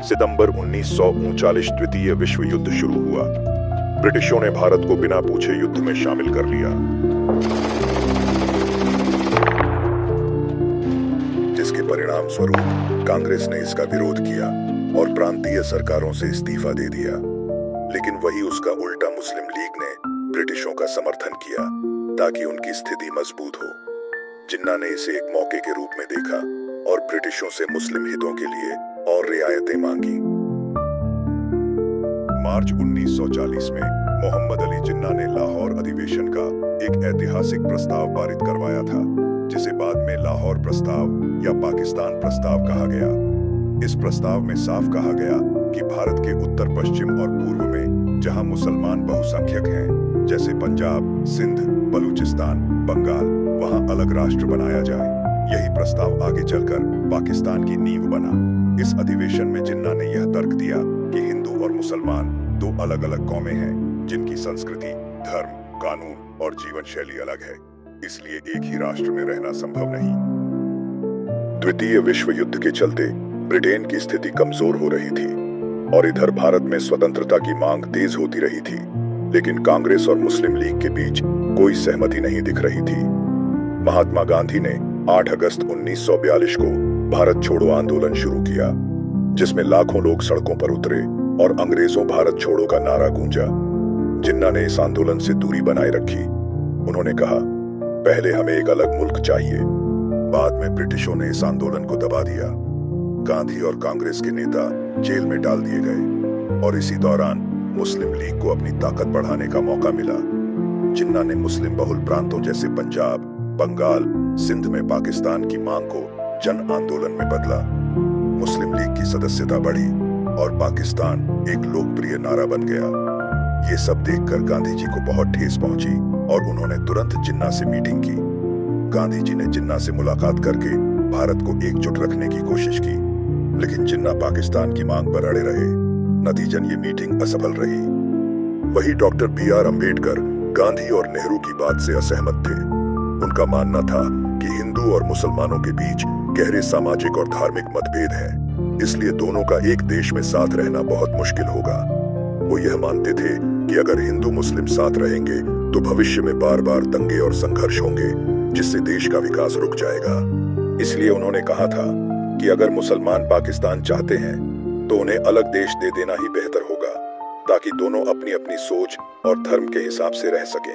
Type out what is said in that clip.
सितंबर 1939 द्वितीय विश्व युद्ध शुरू हुआ। ब्रिटिशों ने भारत को बिना पूछे युद्ध में शामिल कर लिया, जिसके परिणाम स्वरूप कांग्रेस ने इसका विरोध किया और प्रांतीय सरकारों से इस्तीफा दे दिया। लेकिन वही उसका उल्टा मुस्लिम लीग ने ब्रिटिशों का समर्थन किया ताकि उनकी स्थिति मजबूत हो। जिन्ना ने इसे एक मौके के रूप में देखा और ब्रिटिशों से मुस्लिम हितों के लिए और रियायतें मांगी। मार्च 1940 में मोहम्मद अली जिन्ना ने लाहौर अधिवेशन का एक ऐतिहासिक प्रस्ताव पारित करवाया था, जिसे बाद में लाहौर प्रस्ताव या पाकिस्तान प्रस्ताव कहा गया। इस प्रस्ताव में साफ कहा गया कि भारत के उत्तर पश्चिम और पूर्व में जहां मुसलमान बहुसंख्यक हैं, जैसे पंजाब, सिंध, बलूचिस्तान, बंगाल, वहां अलग राष्ट्र बनाया जाए। यही प्रस्ताव आगे चलकर पाकिस्तान की नींव बना। इस अधिवेशन में जिन्ना ने यह तर्क दिया कि हिंदू और मुसलमान दो अलग अलग कौमें हैं, जिनकी संस्कृति, धर्म, कानून और जीवन शैली अलग है, इसलिए एक ही राष्ट्र में रहना संभव नहीं। द्वितीय विश्व युद्ध के चलते ब्रिटेन की स्थिति कमजोर हो रही थी और इधर भारत में स्वतंत्रता की मांग तेज होती रही थी, लेकिन कांग्रेस और मुस्लिम लीग के बीच कोई सहमति नहीं दिख रही थी। महात्मा गांधी ने 8 अगस्त 1942 को भारत छोड़ो आंदोलन शुरू किया, जिसमें लाखों लोग सड़कों पर उतरे और अंग्रेजों भारत छोड़ो का नारा गूंजा। जिन्ना ने इस आंदोलन से दूरी बनाए रखी। उन्होंने कहा, पहले हमें एक अलग मुल्क चाहिए। बाद में ब्रिटिशों ने इस आंदोलन को दबा दिया। गांधी और कांग्रेस के नेता जेल में डाल दिए गए और इसी दौरान मुस्लिम लीग को अपनी ताकत बढ़ाने का मौका मिला। जिन्ना ने मुस्लिम बहुल प्रांतों जैसे पंजाब, बंगाल, सिंध में पाकिस्तान की मांग को जन आंदोलन में बदला। मुस्लिम लीग की सदस्यता बढ़ी और पाकिस्तान एक लोकप्रिय नारा बन गया। ये सब देखकर गांधी जी को बहुत ठेस पहुंची और उन्होंने तुरंत जिन्ना से मीटिंग की। गांधी जी ने जिन्ना से मुलाकात करके भारत को एकजुट रखने की कोशिश की, लेकिन जिन्ना पाकिस्तान की मांग पर अड़े रहे। नतीजन ये मीटिंग असफल रही। वही डॉक्टर B.R. अम्बेडकर गांधी और नेहरू की बात से असहमत थे। उनका मानना था कि हिंदू और मुसलमानों के बीच गहरे सामाजिक और धार्मिक मतभेद हैं, इसलिए दोनों का एक देश में साथ रहना बहुत मुश्किल होगा। वो यह मानते थे कि अगर हिंदू मुस्लिम साथ रहेंगे तो भविष्य में बार बार दंगे और संघर्ष होंगे, जिससे देश का विकास रुक जाएगा। इसलिए उन्होंने कहा था कि अगर मुसलमान पाकिस्तान चाहते हैं तो उन्हें अलग देश दे देना ही बेहतर होगा, ताकि दोनों अपनी अपनी सोच और धर्म के हिसाब से रह सकें।